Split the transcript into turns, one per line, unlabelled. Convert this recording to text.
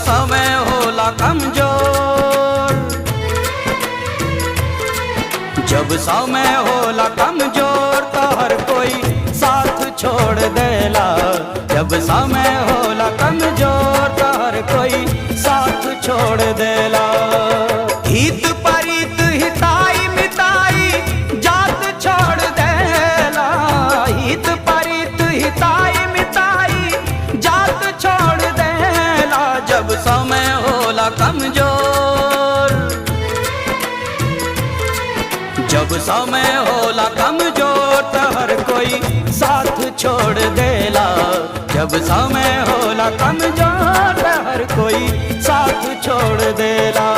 समय होला कमजोर, जब समय होला कमजोर तो हर कोई साथ छोड़ देला। जब समय होला कमजोर तो हर कोई साथ छोड़ देला। हित परित हिताई मिताई जात छोड़ देला। हित परित हिताई मिताई जात छोड़ देला। जब समय होला कमजोर, जब समय होला कमजोर तो हर कोई साथ छोड़ देला। जब समय होला कमजोर तो हर कोई साथ छोड़ देला।